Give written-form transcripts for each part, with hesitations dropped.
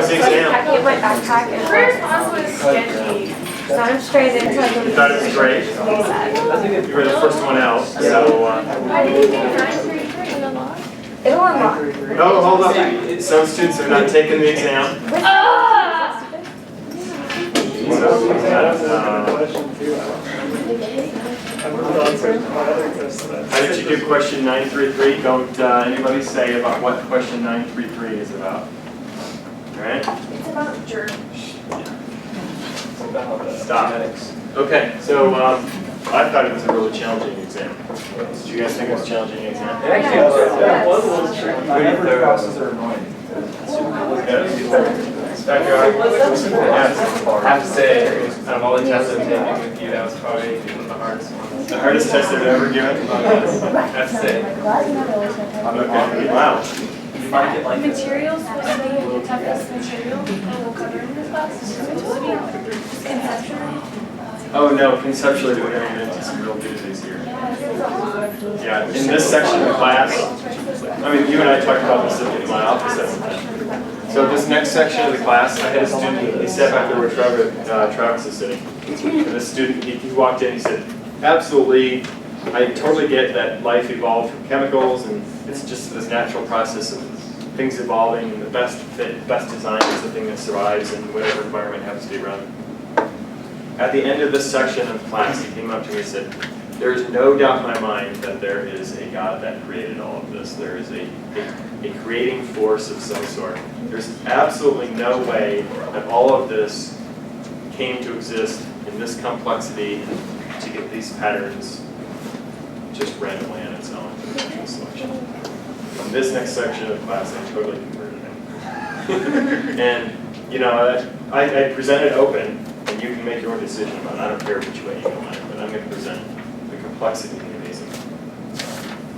was the exam? I put my backpack and First class was sketchy. so I'm straight into like You thought it was great? You were the first one out, so... Why did you think 933 in the log? it'll unlock. Oh, hold up. Some students are not taking the exam. Ah! How did you do question 933? Don't anybody say about what question 933 is about. All right? It's about germs. Stop. Okay, so I thought it was a really challenging exam. Did you guys think it was a challenging exam? It actually was a little tricky. Not every classes are annoying. I have to say, out of all the tests I've taken with you, that was probably the hardest one. The hardest test I've ever given? I have to say. Okay, wow. You might get like Materials was the toughest material we'll cover in this class. Conceptually. Oh no, conceptually we're going to get into some real doozies here. Yeah, in this section of the class, I mean, you and I talked about this in my office at one time. So this next section of the class, I had a student, he sat back there where Travis is sitting. And this student, he walked in, he said, absolutely, I totally get that life evolved from chemicals and it's just this natural process of things evolving and the best fit, best design is the thing that survives in whatever environment happens to be around. At the end of this section of class, he came up to me and said, there is no doubt in my mind that there is a God that created all of this. There is a creating force of some sort. There's absolutely no way that all of this came to exist in this complexity to get these patterns just randomly on its own through natural selection. In this next section of the class, I totally converted him. And, you know, I presented open, and you can make your own decision about it. I don't care which way you go on it, but I'm going to present the complexity and amazing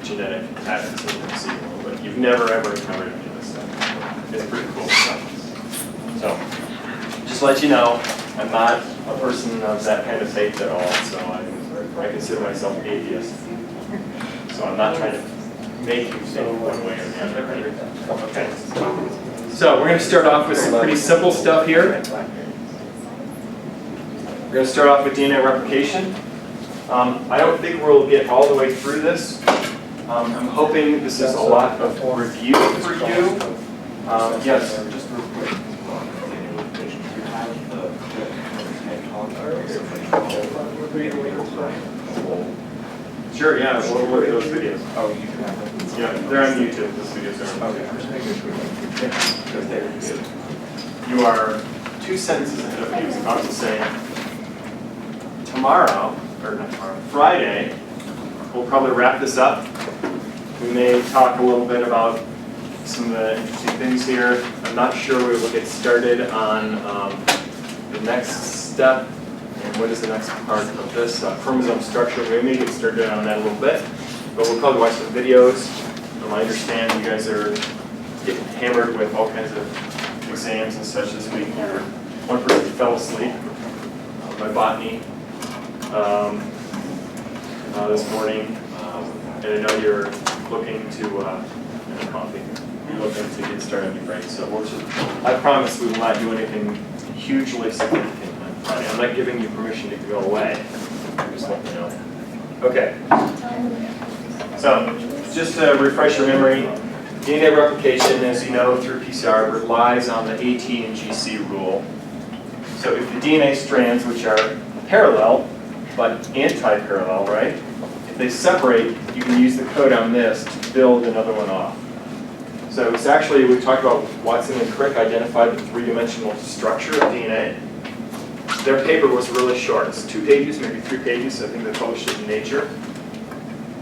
genetic patterns that you see a little bit. You've never ever encountered any of this stuff. It's pretty cool stuff. So, just to let you know, I'm not a person of that kind of faith at all, so I consider myself atheist. So I'm not trying to make you think one way or the other. Okay. So we're going to start off with some pretty simple stuff here. We're going to start off with DNA replication. I don't think we'll get all the way through this. I'm hoping this is a lot of review for you. Yes? Just real quick. Sure, yeah, we'll look at those videos. Oh, you can have them. Yeah, they're on YouTube, those videos are on YouTube. You are 2 sentences ahead of me. I was about to say, tomorrow, or not tomorrow, Friday, we'll probably wrap this up. We may talk a little bit about some of the interesting things here. I'm not sure we will get started on the next step. And what is the next part of this? Chromosome structure. We may get started on that a little bit, but we'll probably watch some videos. I understand you guys are getting hammered with all kinds of exams and such this week. One person fell asleep by botany this morning, and I know you're looking to coffee. You're looking to get started on your break. So we'll just, I promise we will not do anything hugely significant. I'm not giving you permission to go away. I'm just letting you know. Okay. So, just to refresh your memory, DNA replication, as you know, through PCR relies on the AT and GC rule. So if the DNA strands, which are parallel, but anti-parallel, right? If they separate, you can use the code on this to build another one off. So it's actually, we talked about Watson and Crick identified the three-dimensional structure of DNA. Their paper was really short. It's 2 pages, maybe 3 pages. I think they published it in Nature.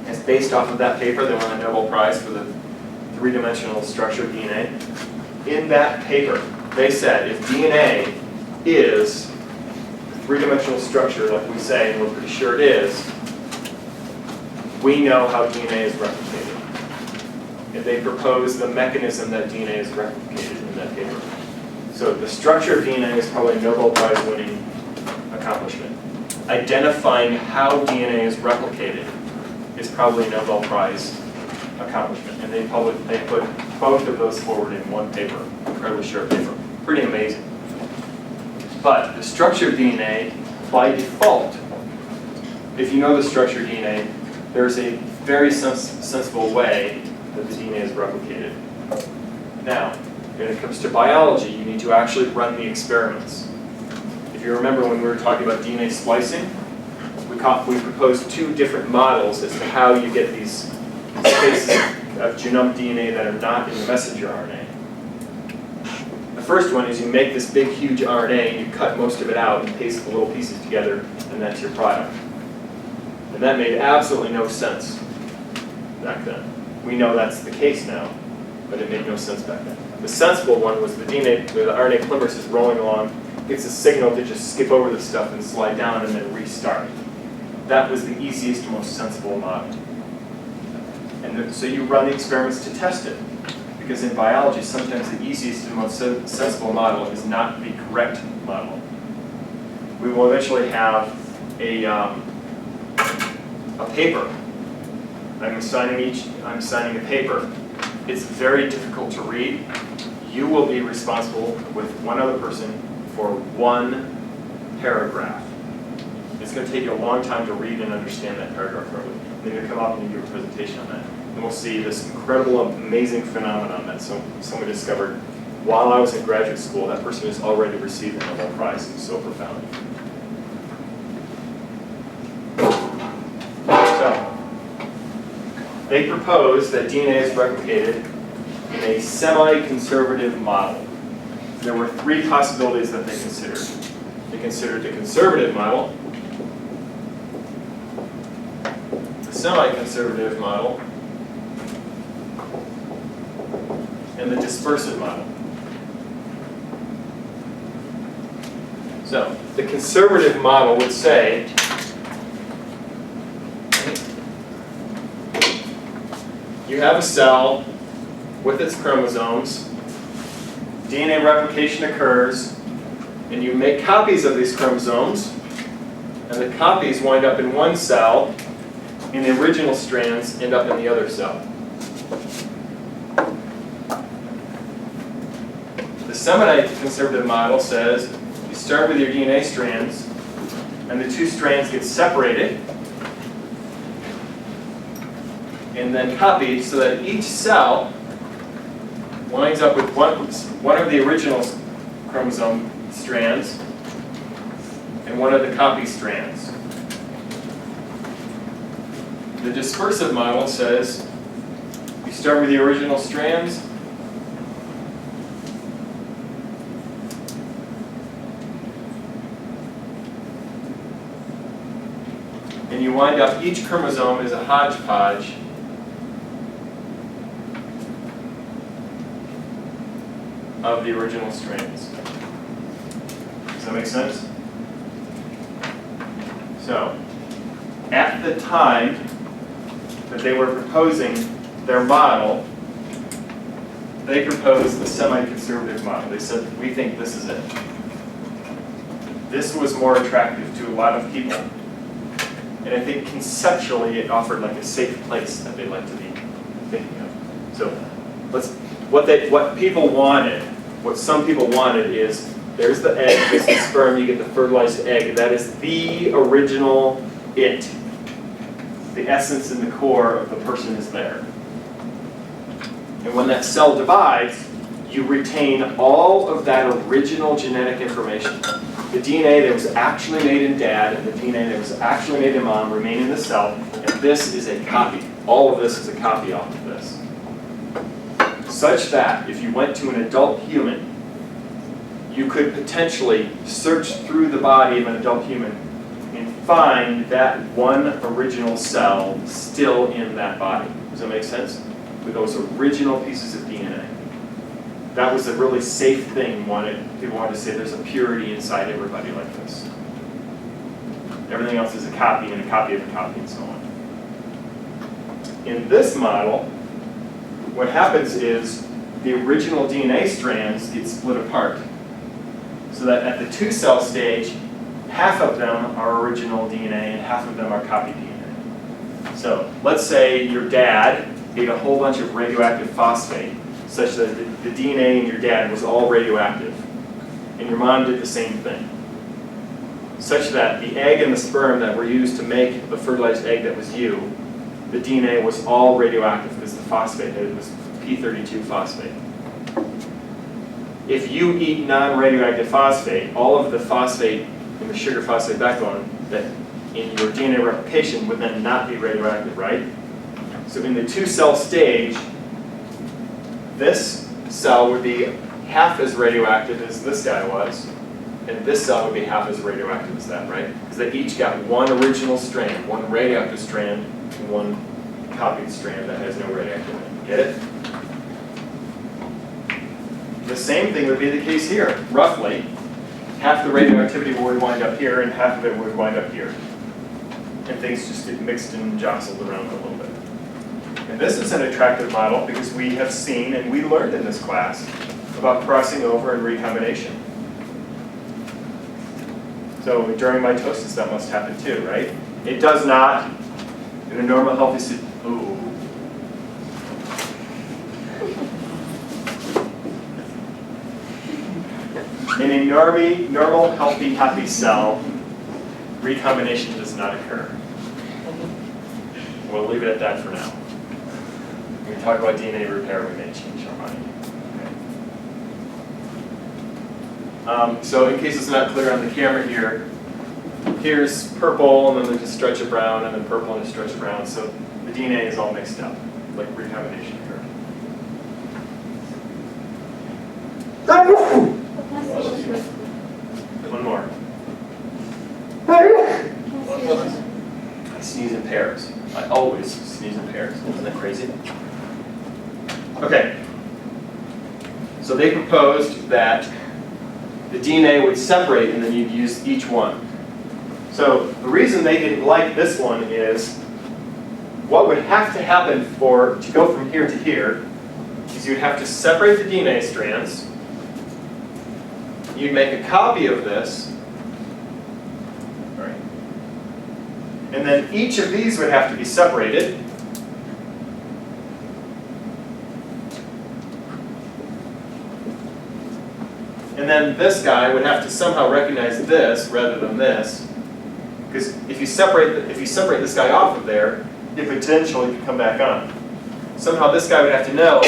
It's based off of that paper. They won a Nobel Prize for the three-dimensional structure of DNA. In that paper, they said if DNA is a three-dimensional structure, like we say, and we're pretty sure it is, we know how DNA is replicated. And they proposed the mechanism that DNA is replicated in that paper. So the structure of DNA is probably a Nobel Prize winning accomplishment. Identifying how DNA is replicated is probably a Nobel Prize accomplishment. And they put both of those forward in one paper, incredibly short paper. Pretty amazing. But the structure of DNA, by default, if you know the structure of DNA, there's a very sensible way that the DNA is replicated. Now, when it comes to biology, you need to actually run the experiments. If you remember when we were talking about DNA splicing, we proposed two different models as to how you get these spaces of genome DNA that are not in the messenger RNA. The first one is you make this big, huge RNA, and you cut most of it out and paste the little pieces together, and that's your product. And that made absolutely no sense back then. We know that's the case now, but it made no sense back then. The sensible one was the DNA, the RNA polymerase is rolling along, gets a signal to just skip over the stuff and slide down and then restart. That was the easiest and most sensible model. And so you run the experiments to test it. Because in biology, sometimes the easiest and most sensible model is not the correct model. We will eventually have a paper. I'm signing a paper. It's very difficult to read. You will be responsible with one other person for one paragraph. It's going to take you a long time to read and understand that paragraph thoroughly. Then you'll come up and you give a presentation on that. And we'll see this incredible, amazing phenomenon that someone discovered while I was in graduate school. That person has already received the Nobel Prize. It's so profound. So, they proposed that DNA is replicated in a semi-conservative model. There were three possibilities that they considered. They considered the conservative model, the semi-conservative model, and the dispersive model. So, the conservative model would say you have a cell with its chromosomes, DNA replication occurs, and you make copies of these chromosomes, and the copies wind up in one cell, and the original strands end up in the other cell. The semi-conservative model says you start with your DNA strands, and the two strands get separated, and then copied so that each cell winds up with one of the original chromosome strands and one of the copy strands. The dispersive model says you start with the original strands, and you wind up, each chromosome is a hodgepodge of the original strands. Does that make sense? So, at the time that they were proposing their model, they proposed the semi-conservative model. They said, we think this is it. This was more attractive to a lot of people. And I think conceptually it offered like a safe place that they'd like to be thinking of. So, what people wanted, what some people wanted is, there's the egg, there's the sperm, you get the fertilized egg. That is the original it. The essence and the core of the person is there. And when that cell divides, you retain all of that original genetic information. The DNA that was actually made in dad and the DNA that was actually made in mom remain in the cell, and this is a copy. All of this is a copy off of this. Such that if you went to an adult human, you could potentially search through the body of an adult human and find that one original cell still in that body. Does that make sense? With those original pieces of DNA. That was a really safe thing. People wanted to say there's a purity inside everybody like this. Everything else is a copy and a copy of a copy and so on. In this model, what happens is the original DNA strands get split apart. So that at the 2-cell stage, half of them are original DNA and half of them are copy DNA. So let's say your dad ate a whole bunch of radioactive phosphate, such that the DNA in your dad was all radioactive. and your mom did the same thing. Such that the egg and the sperm that were used to make the fertilized egg that was you, the DNA was all radioactive because the phosphate, it was p32 phosphate. If you eat non-radioactive phosphate, all of the phosphate in the sugar phosphate backbone that in your DNA replication would then not be radioactive, right? So in the 2-cell stage, this cell would be half as radioactive as this guy was, and this cell would be half as radioactive as that, right? Because they each got one original strand, one radioactive strand, and one copied strand that has no radioactivity. Get it? The same thing would be the case here. Roughly, half the radioactivity would wind up here, and half of it would wind up here. And things just get mixed and jostled around a little bit. And this is an attractive model because we have seen, and we learned in this class, about crossing over and recombination. So during mitosis, that must happen too, right? It does not in a normal healthy situation. In a normal healthy happy cell, recombination does not occur. We'll leave it at that for now. When we talk about DNA repair, we may change our mind. So in case it's not clear on the camera here, here's purple, and then there's a stretch of brown, and then purple and a stretch of brown. So the DNA is all mixed up, like recombination occurred. One more. I sneeze in pairs. I always sneeze in pairs. Isn't that crazy? Okay. So they proposed that the DNA would separate and then you'd use each one. So the reason they didn't like this one is what would have to happen to go from here to here is you'd have to separate the DNA strands. You'd make a copy of this. Right. And then each of these would have to be separated. And then this guy would have to somehow recognize this rather than this. Because if you separate this guy off of there, it potentially could come back on. Somehow this guy would have to know,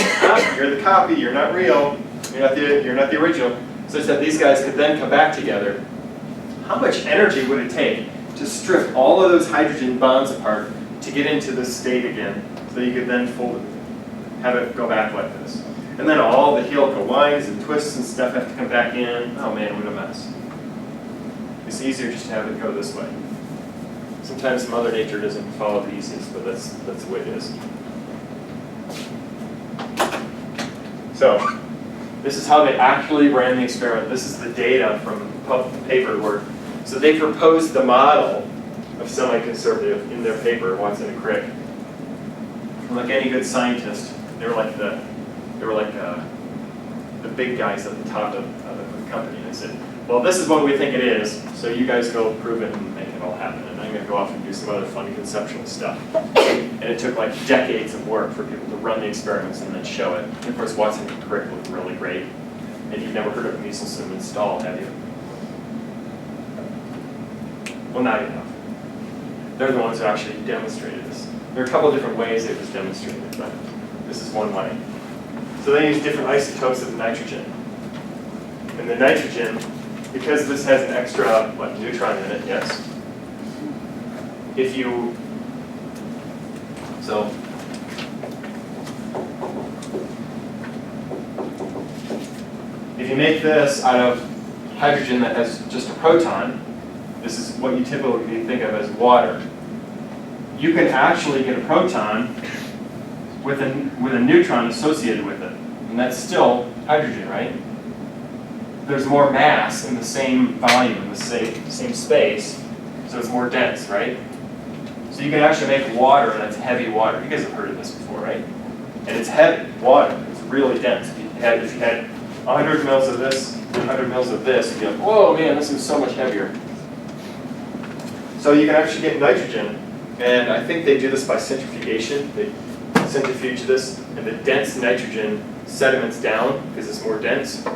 you're the copy, you're not real, you're not the original, such that these guys could then come back together. How much energy would it take to strip all of those hydrogen bonds apart to get into this state again, so you could then have it go back like this? And then all the helical lines and twists and stuff have to come back in. Oh man, what a mess. It's easier just to have it go this way. Sometimes Mother Nature doesn't follow the easiest, but that's the way it is. So, this is how they actually ran the experiment. This is the data from the paper work. So they proposed the model of semi-conservative in their paper, Watson and Crick. And like any good scientist, they were like the big guys at the top of the company. And they said, well, this is what we think it is, so you guys go prove it and make it all happen. And I'm going to go off and do some other fun conceptual stuff. And it took like decades of work for people to run the experiments and then show it. And of course, Watson and Crick looked really great. And you've never heard of Michelson and Stahl, have you? Well, now you have. They're the ones who actually demonstrated this. There are a couple of different ways it was demonstrated, but this is one way. So they use different isotopes of nitrogen. And the nitrogen, because this has an extra neutron in it, yes. If you make this out of hydrogen that has just a proton, this is what you typically think of as water. You can actually get a proton with a neutron associated with it, and that's still hydrogen, right? There's more mass in the same volume, in the same space, so it's more dense, right? So you can actually make water that's heavy water. You guys have heard of this before, right? And it's heavy water. It's really dense. If you had 100 mils of this, 100 mils of this, you'd be like, whoa, man, this is so much heavier. So you can actually get nitrogen, and I think they do this by centrifugation. They centrifuge this, and the dense nitrogen sediments down because it's more dense.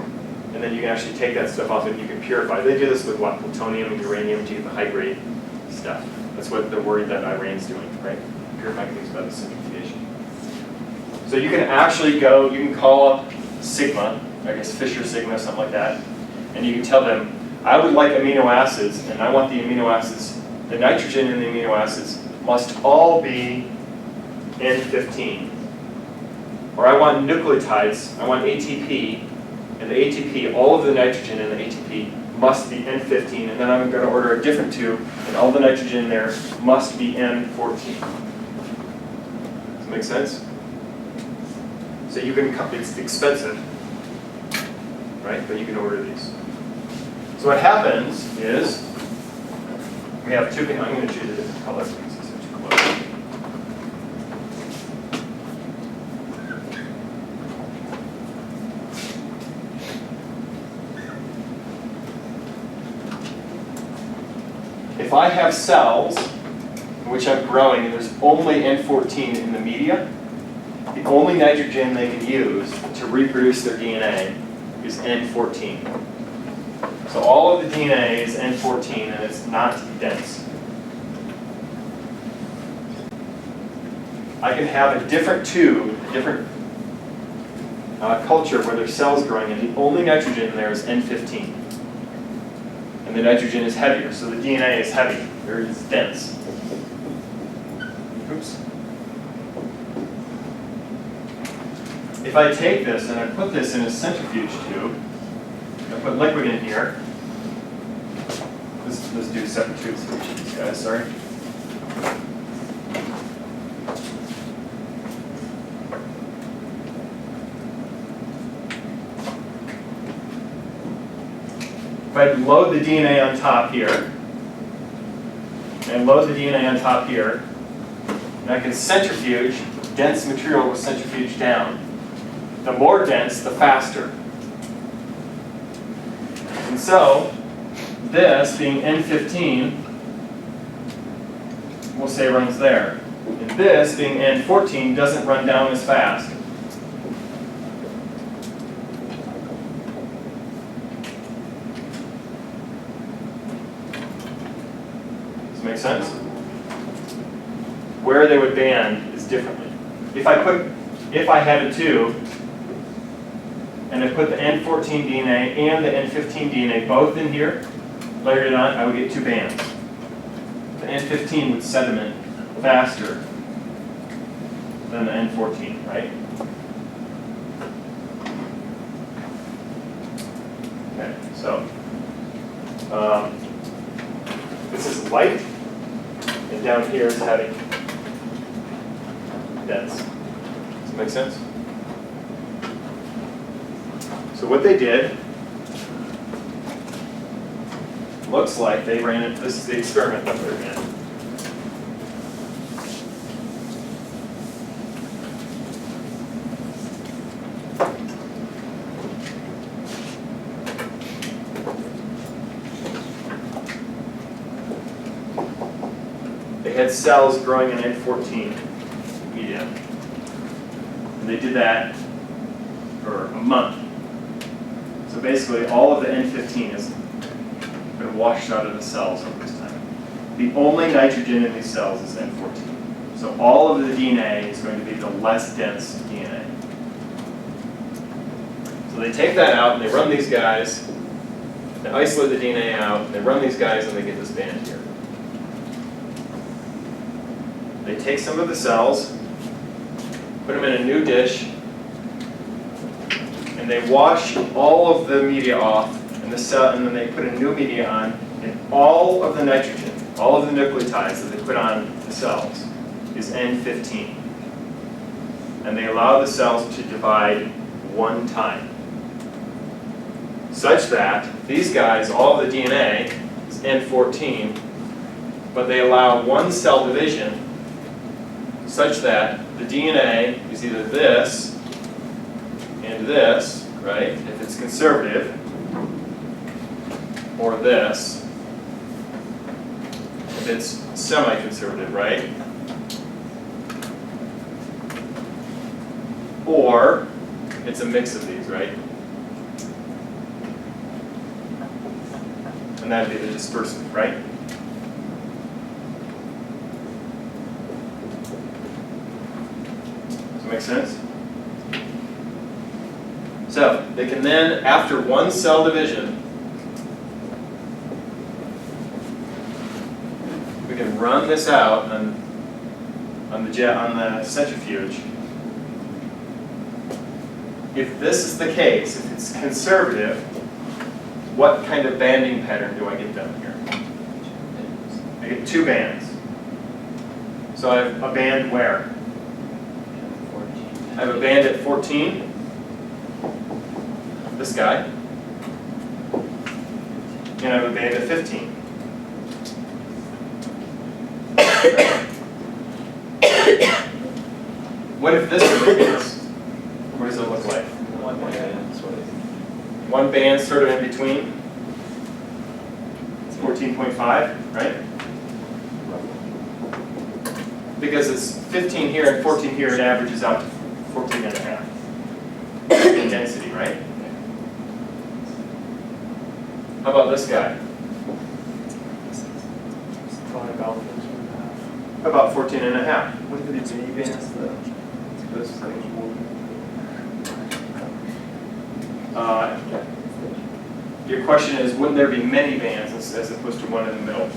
and then you can actually take that stuff off and you can purify. They do this with what? Plutonium and uranium to get the high grade stuff. That's what they're worried that Iran's doing, right? Purifying things by the centrifugation. So you can actually go, you can call up Sigma, I guess Fisher Sigma, something like that, and you can tell them, I would like amino acids, and I want the amino acids, the nitrogen in the amino acids must all be N15. Or I want nucleotides, I want ATP, and the ATP, all of the nitrogen in the ATP must be N15, and then I'm going to order a different tube, and all the nitrogen in there must be N14. Does that make sense? So you can, it's expensive, right? But you can order these. So what happens is, we have two, I'm going to choose a different color because it's too close. If I have cells in which I'm growing and there's only N14 in the media, the only nitrogen they can use to reproduce their DNA is N14. So all of the DNA is N14 and it's not dense. I can have a different tube, a different culture where there's cells growing and the only nitrogen in there is N15. And the nitrogen is heavier, so the DNA is heavy, or it's dense. Oops. If I take this and I put this in a centrifuge tube, I put liquid in here. Let's do separate tubes for each of these guys, sorry. If I load the DNA on top here, and load the DNA on top here, and I can centrifuge dense material with centrifuge down. The more dense, the faster. And so, this being N15, we'll say runs there. And this being N14 doesn't run down as fast. Does this make sense? Where they would band is differently. If I had a tube, and I put the N14 DNA and the N15 DNA both in here, layered it on, I would get two bands. The N15 would sediment faster than the N14, right? Okay, so this is light, and down here is heavy, dense. Does that make sense? So what they did, looks like they ran it, this is the experiment that they ran. They had cells growing in N14 media. And they did that for a month. So basically, all of the N15 has been washed out of the cells over this time. The only nitrogen in these cells is N14. So all of the DNA is going to be the less dense DNA. So they take that out and they run these guys, they isolate the DNA out, and they run these guys and they get this band here. They take some of the cells, put them in a new dish, and they wash all of the media off, and then they put a new media on, and all of the nitrogen, all of the nucleotides that they put on the cells is N15. And they allow the cells to divide one time. Such that these guys, all of the DNA is N14, but they allow one cell division such that the DNA is either this and this, right, if it's conservative, or this, if it's semi-conservative, right? Or it's a mix of these, right? and that'd be the dispersive, right? Does that make sense? So they can then, after one cell division, we can run this out on the centrifuge. If this is the case, if it's conservative, what kind of banding pattern do I get down here? I get two bands. So I have a band where? I have a band at 14. This guy. And I have a band at 15. What if this is the case? What does it look like? One band sort of in between. It's 14.5, right? Because it's 15 here and 14 here, it averages out to 14 and a half in density, right? How about this guy? Probably about 14.5. How about 14 and a half? Wouldn't it be mini bands though? This thing. Your question is, wouldn't there be many bands as opposed to one in the middle?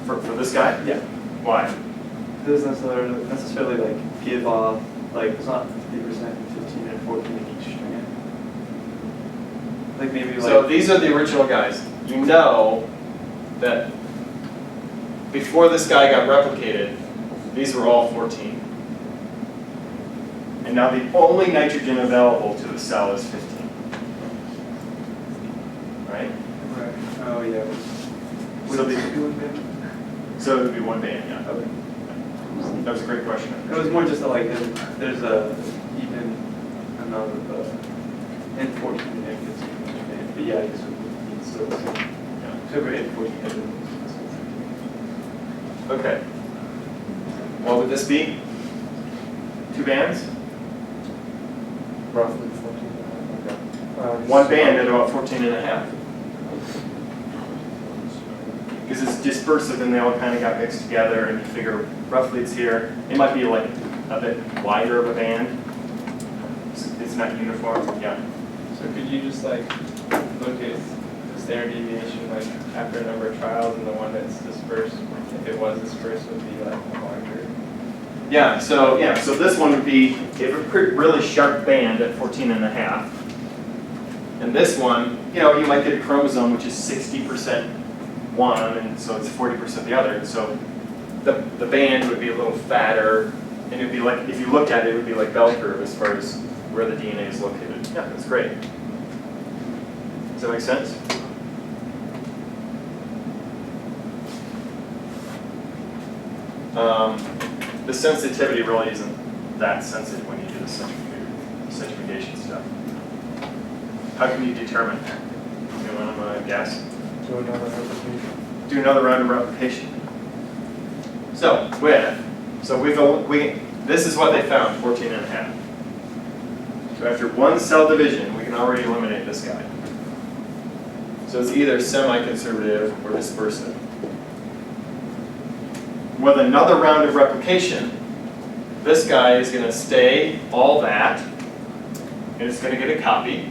For this guy? Yeah. Why? It doesn't necessarily like give off, like it's not 50% and 15 and 14 in each strand. Like maybe like. So these are the original guys. You know that before this guy got replicated, these were all 14. And now the only nitrogen available to the cell is 15. Right? Right. Oh yeah. So Would the- it be one band? So it would be one band, yeah. Okay. That was a great question. It was more just like there's a even amount of N14 and N15, but yeah, I guess it's still the same. Yeah. So for N14 and Okay. What would this be? Two bands? roughly 14. One band at about 14 and a half. Because it's dispersive and they all kind of got mixed together, and you figure roughly it's here. It might be like a bit wider of a band. It's not uniform. Yeah. So could you just like look at the standard deviation like after a number of trials, and the one that's dispersed, if it was dispersed, would be like larger? Yeah. So this one would be a really sharp band at 14 and a half. And this one, you might get a chromosome which is 60% one, and so it's 40% the other. And so the band would be a little fatter, and it would be like, if you looked at it, it would be like bell curve as far as where the DNA is located. Yeah, that's great. Does that make sense? The sensitivity really isn't that sensitive when you do the centrifugation stuff. How can you determine? You want to guess? Do another replication. Do another round of replication. So this is what they found, 14 and a half. So after one cell division, we can already eliminate this guy. So it's either semi-conservative or dispersive. With another round of replication, this guy is going to stay all that, and it's going to get a copy.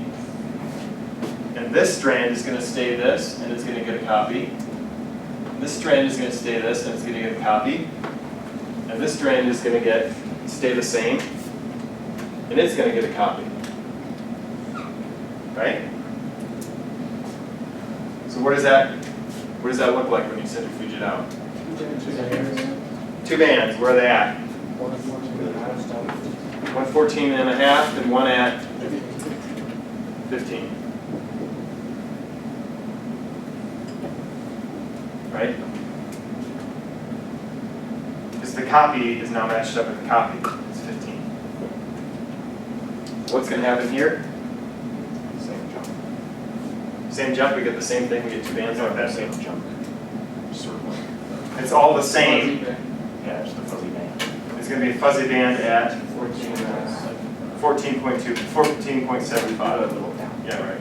And this strand is going to stay this, and it's going to get a copy. And this strand is going to stay this, and it's going to get a copy. And this strand is going to stay the same, and it's going to get a copy. Right? So what does that look like when you centrifuge it out? Two bands. Where are they at? 114 and a half and one at 15. Right? Because the copy is now matched up with the copy. It's 15. What's going to happen here? Same jump. Same jump. We get the same thing. We get two bands like that. Same jump. It's all the same. Yeah, just a fuzzy band. It's going to be a fuzzy band at 14.2, 14.75. Yeah, right.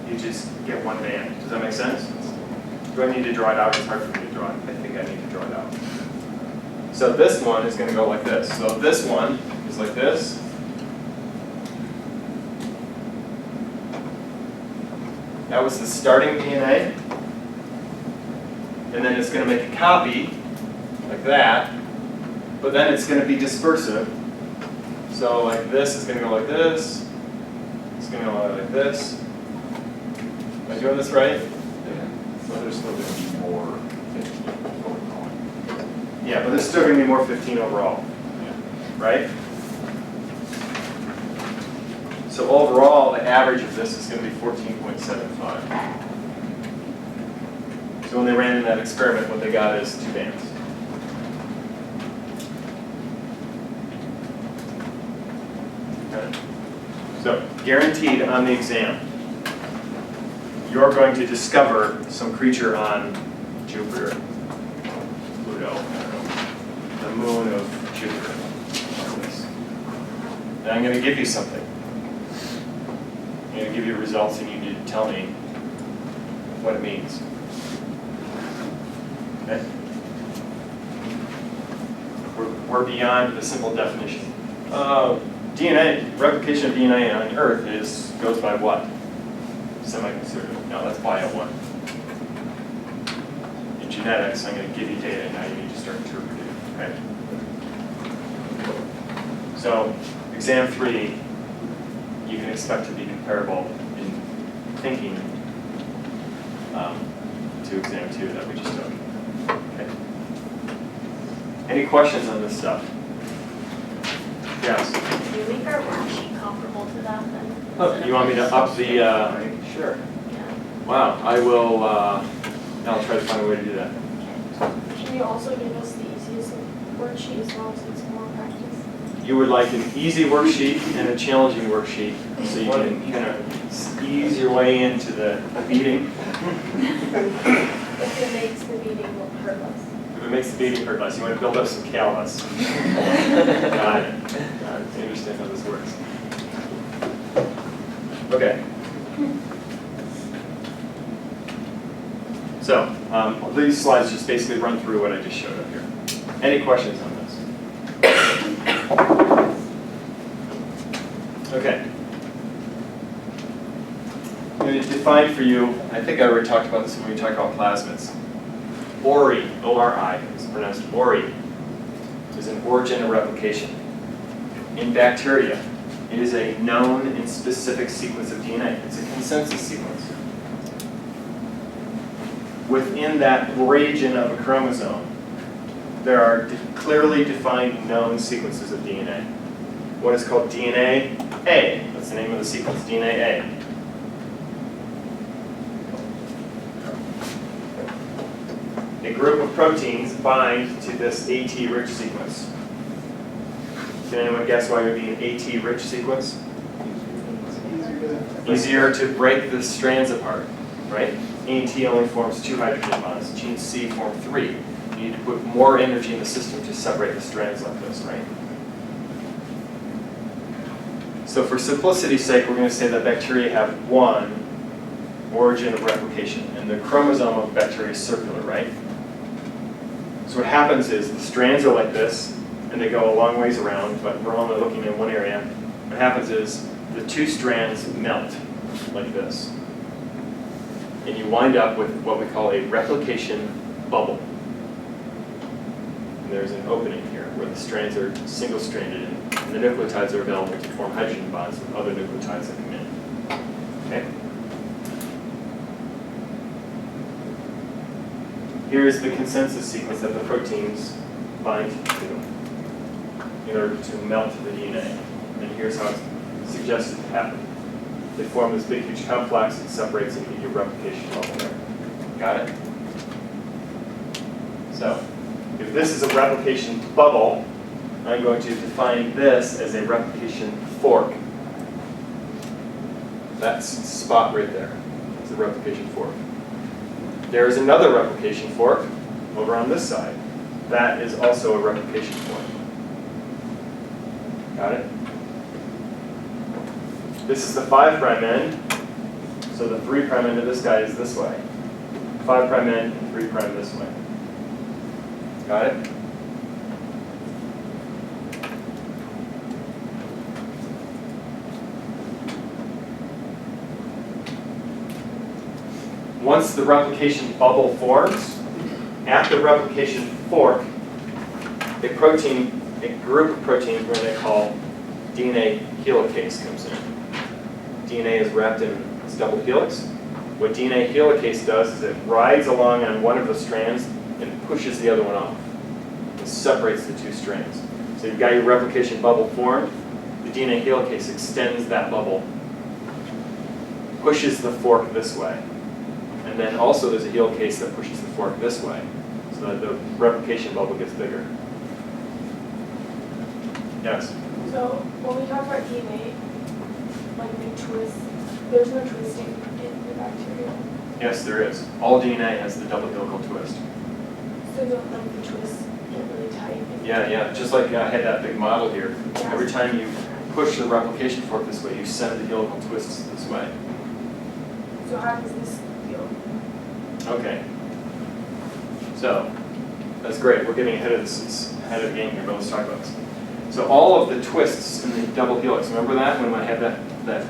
You just get one band. Does that make sense? Do I need to draw it out? It's hard for me to draw it. I think I need to draw it out. So this one is going to go like this. So this one is like this. That was the starting DNA. And then it's going to make a copy like that. But then it's going to be dispersive. So like this is going to go like this. It's going to go like this. Am I doing this right? So there's still going to be more 15 overall. Yeah, but there's still going to be more 15 overall. Right? So overall, the average of this is going to be 14.75. So when they ran in that experiment, what they got is 2 bands. Okay. So guaranteed on the exam, you're going to discover some creature on Jupiter, Pluto, the moon of Jupiter. Like this. And I'm going to give you something. I'm going to give you results, and you need to tell me what it means. Okay? We're beyond the simple definition. DNA, replication of DNA on Earth goes by what? Semiconservative. No, that's bio 1. In genetics, I'm going to give you data, and now you need to start interpreting it. Okay? So, exam 3, you can expect to be comparable in thinking to exam 2 that we just took. Okay. Any questions on this stuff? Yes. Can you make our worksheet comparable to that then? Oh, you want me to up the? Sure. Yeah. Wow. I will. I'll try to find a way to do that. Can you also give us the easiest worksheet as well, since it's more practice? You would like an easy worksheet and a challenging worksheet, so you can kind of ease your way into the beating. If it makes the meeting hurt less. If it makes the beating hurt less, you want to build up some callus. Got it. Got it. I understand how this works. Okay. So these slides just basically run through what I just showed up here. Any questions on this? Okay. I'm going to define for you, I think I already talked about this when we talked about plasmids. ORI, O-R-I, is pronounced ORI, is an origin of replication. In bacteria, it is a known and specific sequence of DNA. It's a consensus sequence. Within that region of a chromosome, there are clearly defined known sequences of DNA. What is called DNA A. That's the name of the sequence, DNA A. A group of proteins bind to this AT-rich sequence. Can anyone guess why it would be an AT-rich sequence? Easier to break the strands apart, right? AT only forms 2 hydrogen bonds. Gene C form 3. You need to put more energy in the system to separate the strands like this, right? So for simplicity's sake, we're going to say that bacteria have one origin of replication, and the chromosome of bacteria is circular, right? So what happens is the strands are like this, and they go a long ways around, but we're only looking in one area. What happens is the 2 strands melt like this. And you wind up with what we call a replication bubble. And there's an opening here where the strands are single-stranded, and the nucleotides are available to form hydrogen bonds with other nucleotides that come in. Okay? Here is the consensus sequence that the proteins bind to in order to melt the DNA. And here's how it's suggested to happen. They form this big, huge complex that separates into your replication bubble there. Got it? So, if this is a replication bubble, I'm going to define this as a replication fork. That spot right there. It's a replication fork. There is another replication fork over on this side. That is also a replication fork. Got it? This is the 5' end. So the 3' end of this guy is this way. 5' end and 3' this way. Got it? Once the replication bubble forms, at the replication fork, a group of proteins we're going to call DNA helicase comes in. DNA is wrapped in this double helix. What DNA helicase does is it rides along on one of the strands and pushes the other one off. It separates the two strands. So you've got your replication bubble formed. The DNA helicase extends that bubble, pushes the fork this way. And then also there's a helicase that pushes the fork this way, so that the replication bubble gets bigger. Yes? So when we talk about DNA, like we twist, there's no twisting in the bacteria. Yes, there is. All DNA has the double helical twist. So don't like the twists get really tight. Yeah. Just like I had that big model here. Every time you push the replication fork this way, you send the helical twists this way. So how does this feel? Okay. So that's great. We're getting ahead of the game here, but let's talk about this. So all of the twists in the double helix, remember that when I had that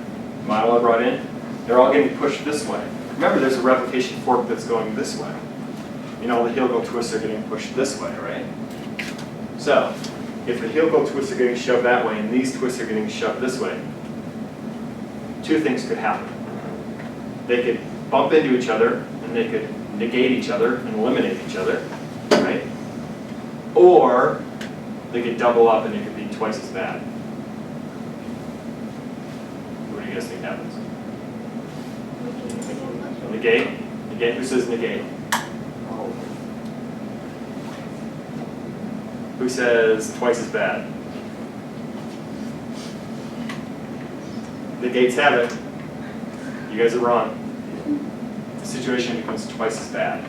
model I brought in? They're all getting pushed this way. Remember, there's a replication fork that's going this way. You know, the helical twists are getting pushed this way, right? So if the helical twists are getting shoved that way and these twists are getting shoved this way, two things could happen. They could bump into each other and they could negate each other and eliminate each other, right? Or they could double up and it could be twice as bad. What do you guys think happens? Negate? Negate? Who says negate? Who says twice as bad? Negates have it. You guys are wrong. The situation becomes twice as bad.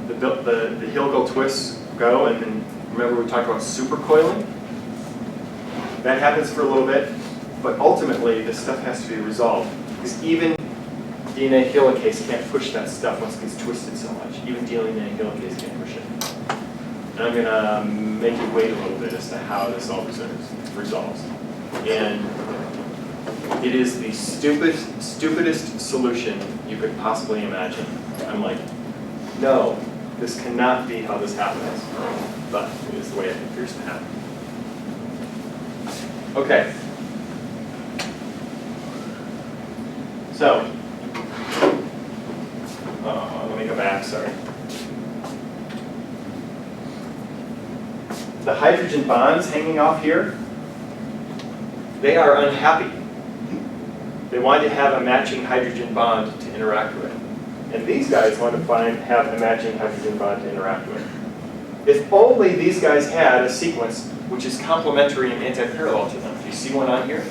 The helical twists go, and then remember we talked about supercoiling? That happens for a little bit, but ultimately this stuff has to be resolved. Because even DNA helicase can't push that stuff once it gets twisted so much. Even DNA helicase can't push it. And I'm going to make you wait a little bit as to how this all resolves. And it is the stupidest solution you could possibly imagine. I'm like, no, this cannot be how this happens. But it is the way it appears to happen. Okay. So, let me go back, sorry. The hydrogen bonds hanging off here, they are unhappy. They want to have a matching hydrogen bond to interact with. And these guys want to have a matching hydrogen bond to interact with. If only these guys had a sequence which is complementary and anti-parallel to them. Do you see one on here?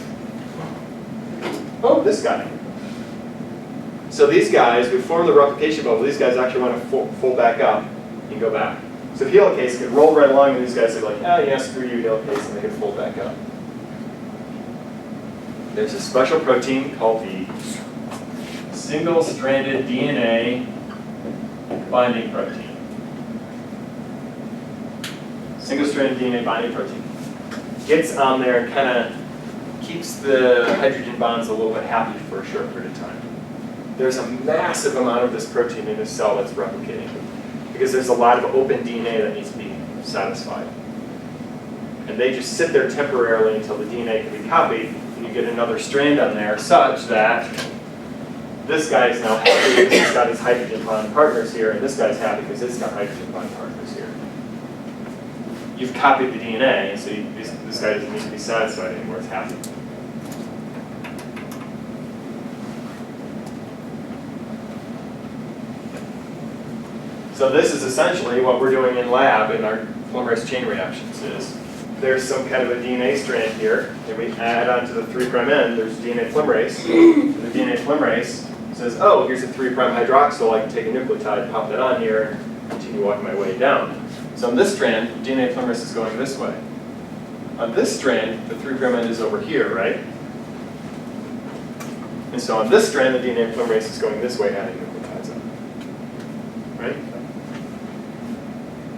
Oh, this guy. So these guys, we form the replication bubble. These guys actually want to fold back up and go back. So helicase could roll right along, and these guys are like, oh yeah, screw you, helicase, and they could fold back up. There's a special protein called the single-stranded DNA binding protein. Single-stranded DNA binding protein. Gets on there and kind of keeps the hydrogen bonds a little bit happy for a short period of time. There's a massive amount of this protein in this cell that's replicating because there's a lot of open DNA that needs to be satisfied. And they just sit there temporarily until the DNA can be copied, and you get another strand on there such that this guy is now happy because he's got his hydrogen bond partners here, and this guy's happy because it's got hydrogen bond partners here. You've copied the DNA, and so this guy doesn't need to be satisfied anymore, it's happy. So this is essentially what we're doing in lab in our polymerase chain reactions is there's some kind of a DNA strand here, and we add onto the 3' end, there's DNA polymerase, and the DNA polymerase says, oh, here's a 3' hydroxyl, I can take a nucleotide, pop that on here, and continue walking my way down. So on this strand, DNA polymerase is going this way. On this strand, the 3' end is over here, right? And so on this strand, the DNA polymerase is going this way, adding nucleotides up. Right?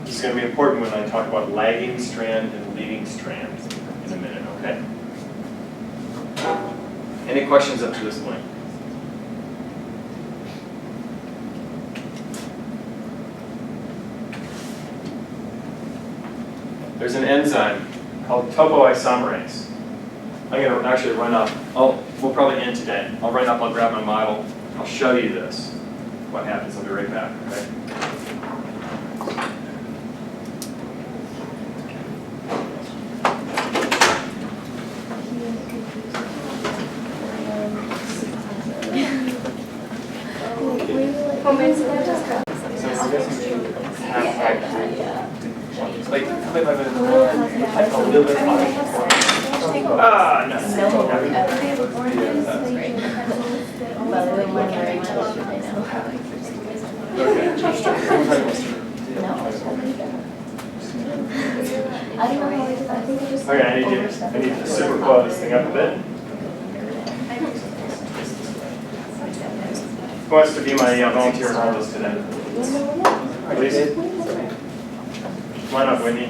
This is going to be important when I talk about lagging strand and leading strand in a minute, okay? Any questions up to this point? There's an enzyme called topoisomerase. I'm going to actually run up. We'll probably end today. I'll run up, I'll grab my model, I'll show you this. What happens, I'll be right back, okay? Like, a little bit no. Okay, I need to super blow this thing up a bit. Who wants to be my volunteer analyst today? Please. Come on up, Whitney.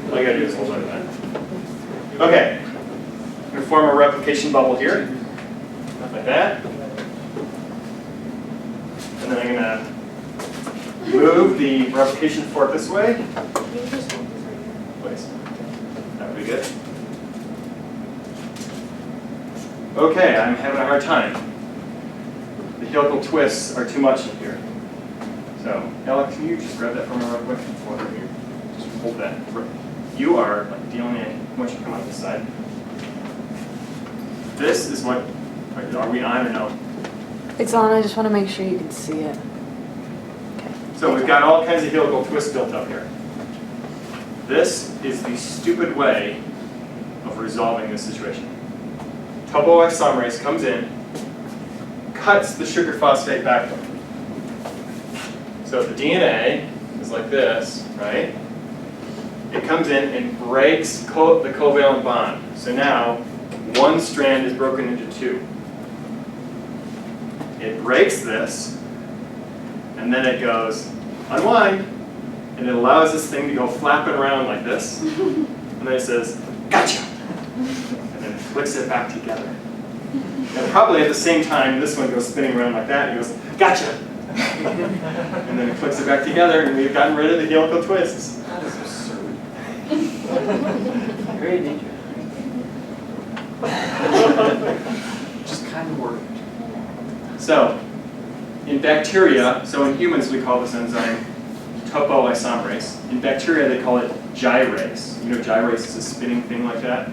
All you gotta do is hold on to that. Okay. I'm gonna form a replication bubble here. Like that. And then I'm gonna move the replication fork this way. Please. That would be good. Okay, I'm having a hard time. The helical twists are too much in here. So, Alex, can you just grab that from me real quick? Over here. Just hold that. You are like the only once you come out this side. This is what. Are we on or no? It's on. I just want to make sure you can see it. Okay. So we've got all kinds of helical twists built up here. This is the stupid way of resolving this situation. Topoisomerase comes in, cuts the sugar phosphate backbone. So the DNA is like this, right? It comes in and breaks the covalent bond. So now one strand is broken into two. It breaks this, and then it goes unwind, and it allows this thing to go flapping around like this. And then it says, gotcha! And then it flicks it back together. And probably at the same time, this one goes spinning around like that, and it goes, gotcha! And then it flicks it back together, and we've gotten rid of the helical twists. That is absurd. Very dangerous. Just kind of worried. So, in bacteria, so in humans we call this enzyme topoisomerase. In bacteria they call it gyrase. You know gyrase is a spinning thing like that?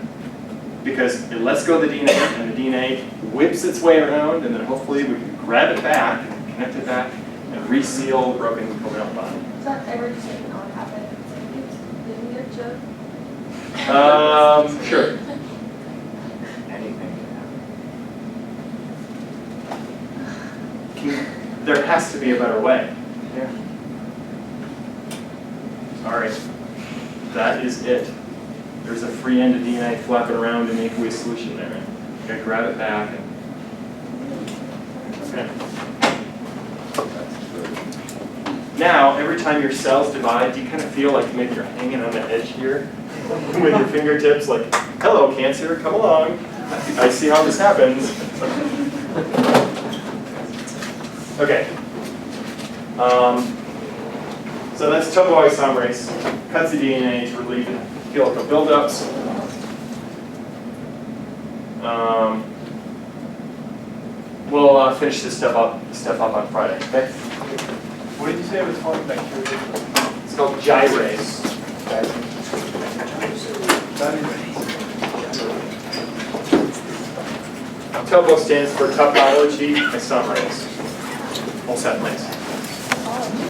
Because it lets go of the DNA, and the DNA whips its way around, and then hopefully we can grab it back, and connect it back, and reseal the broken covalent bond. Is that ever just like not happen? Didn't get you? Sure. Anything can happen. There has to be a better way. Yeah. Sorry. That is it. There's a free end of DNA flapping around in the aqueous solution there. You gotta grab it back. Okay. Now, every time your cells divide, do you kind of feel like maybe you're hanging on the edge here with your fingertips like, hello, cancer, come along. I see how this happens. Okay. So that's topoisomerase. Cuts the DNA to relieve the helical buildups. We'll finish this stuff up on Friday. Okay? What did you say it was called? Bacteria? It's called gyrase. Topo stands for topology isomerase. All set, thanks.